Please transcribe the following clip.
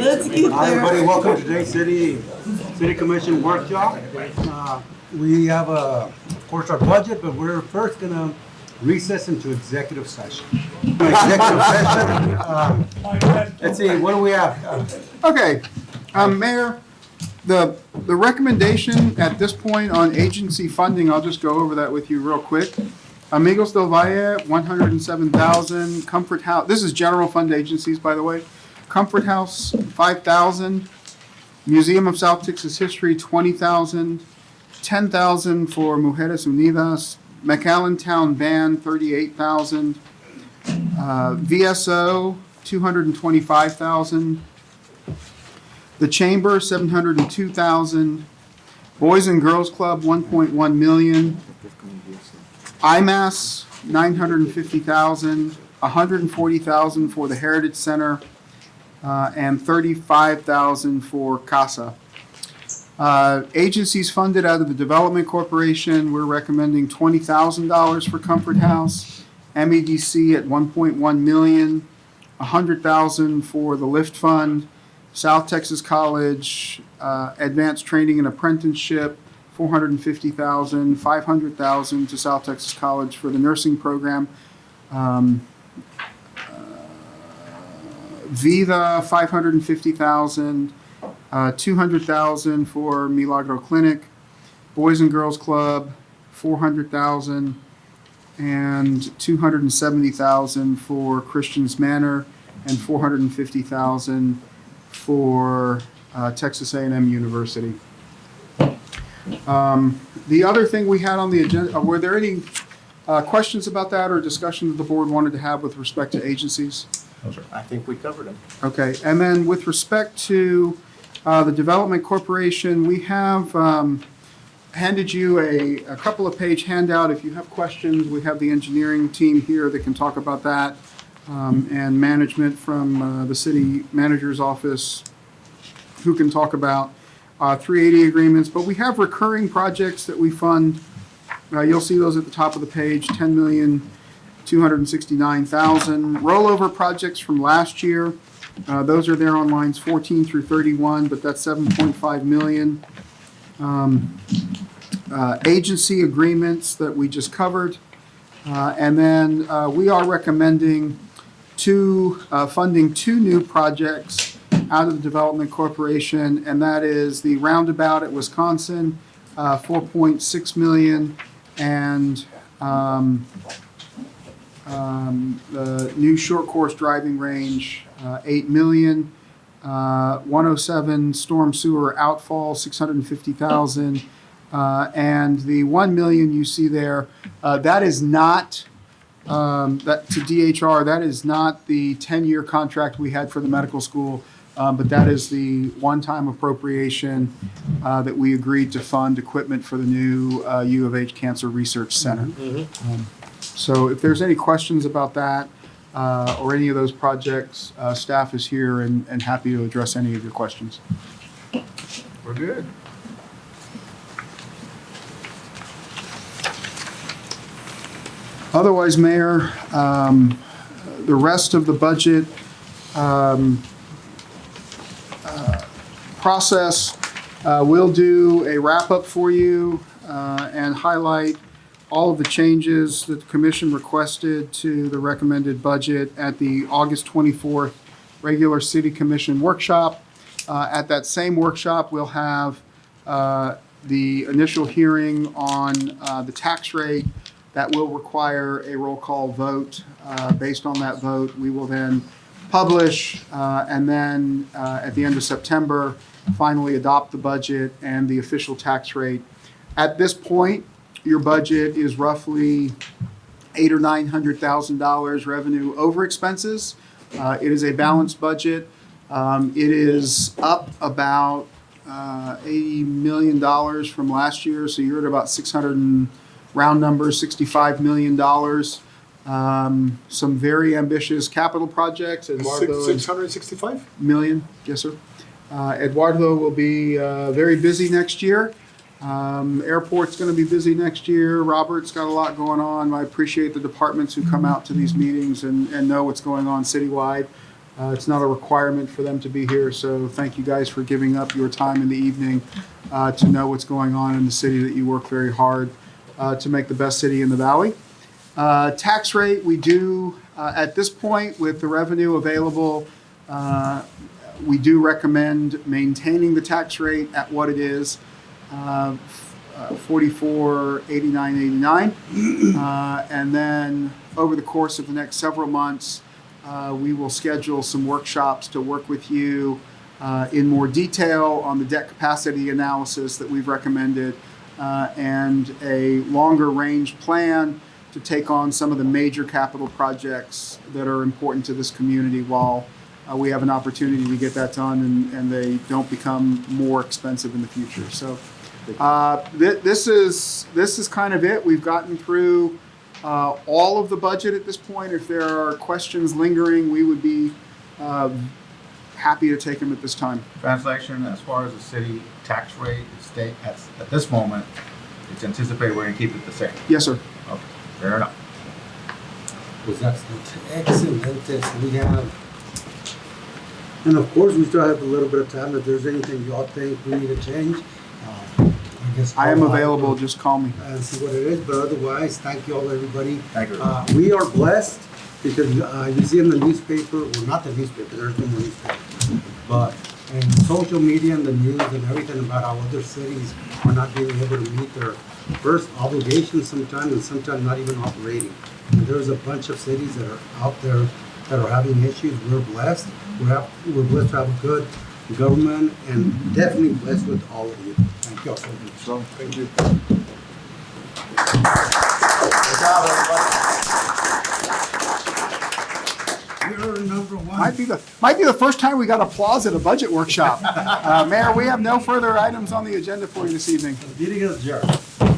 Let's get Hi, everybody. there. Welcome to today's City Commission workshop. We have, of course, our budget, but we're first going to recess into executive session. Let's see, what do we have? Okay, Mayor, the recommendation at this point on agency funding, I'll just go over that with you real quick. Amigos del Valle, 107,000. Comfort House, this is general fund agencies, by the way. Comfort House, 5,000. Museum of South Texas History, 20,000. 10,000 for Mujeres Unidas. McAllen Town Band, 38,000. VSO, 225,000. The Chamber, 702,000. Boys and Girls Club, 1.1 million. IMAS, 950,000. 140,000 for the Heritage Center, and 35,000 for CASA. Agencies funded out of the Development Corporation, we're recommending $20,000 for Comfort House. MEDC at 1.1 million. 100,000 for the Lift Fund. South Texas College, Advanced Training and Apprenticeship, 450,000. 500,000 to South Texas College for the nursing program. Viva, 550,000. 200,000 for Milagro Clinic. Boys and Girls Club, 400,000. And 270,000 for Christians Manor, and 450,000 for Texas A&M University. The other thing we had on the agenda, were there any questions about that or discussion that the board wanted to have with respect to agencies? I think we covered them. Okay, and then with respect to the Development Corporation, we have handed you a couple of page handout. If you have questions, we have the engineering team here that can talk about that, and management from the city manager's office who can talk about 380 agreements. But we have recurring projects that we fund. You'll see those at the top of the page, 10,269,000. Rollover projects from last year, those are there on lines 14 through 31, but that's 7.5 million. Agency agreements that we just covered. And then we are recommending funding two new projects out of the Development Corporation, and that is the roundabout at Wisconsin, 4.6 million, and the new short course driving range, 8 million. 107 storm sewer outfall, 650,000. And the 1 million you see there, that is not, that to DHR, that is not the 10-year contract we had for the medical school, but that is the one-time appropriation that we agreed to fund equipment for the new U of H Cancer Research Center. So if there's any questions about that or any of those projects, staff is here and happy to address any of your questions. We're good. Otherwise, Mayor, the rest of the budget process, we'll do a wrap-up for you and highlight all of the changes that the commission requested to the recommended budget at the August 24th regular City Commission workshop. At that same workshop, we'll have the initial hearing on the tax rate. That will require a roll call vote. Based on that vote, we will then publish and then at the end of September, finally adopt the budget and the official tax rate. At this point, your budget is roughly $800,000 or $900,000 revenue over expenses. It is a balanced budget. It is up about $80 million from last year, so you're at about 600 and round numbers, $65 million. Some very ambitious capital projects. 665 million, yes, sir. Eduardo will be very busy next year. Airport's going to be busy next year. Robert's got a lot going on. I appreciate the departments who come out to these meetings and know what's going on citywide. It's not a requirement for them to be here, so thank you guys for giving up your time in the evening to know what's going on in the city that you work very hard to make the best city in the valley. Tax rate, we do, at this point, with the revenue available, we do recommend maintaining the tax rate at what it is, 44.8989. And then over the course of the next several months, we will schedule some workshops to work with you in more detail on the debt capacity analysis that we've recommended and a longer range plan to take on some of the major capital projects that are important to this community while we have an opportunity to get that done and they don't become more expensive in the future. So this is kind of it. We've gotten through all of the budget at this point. If there are questions lingering, we would be happy to take them at this time. Translation, as far as the city tax rate, state at this moment, it's anticipated we're gonna keep it the same. Yes, sir. Okay, fair enough. Pues that's excellent. We have, and of course, we still have a little bit of time. If there's anything y'all think we need to change, I guess I am available. Just call me. and see what it is. But otherwise, thank you all, everybody. Thank you. We are blessed because you see in the newspaper, well, not the newspaper, there's no more newspaper, but in social media and the news and everything about how other cities are not being able to meet their first obligations sometimes and sometimes not even operating. And there's a bunch of cities that are out there that are having issues. We're blessed. We're blessed to have a good government and definitely blessed with all of you. Thank you all so much. So, thank you. Good job, everybody. You're number one. Might be the first time we got applause at a budget workshop. Mayor, we have no further items on the agenda for you this evening. Meeting adjourned.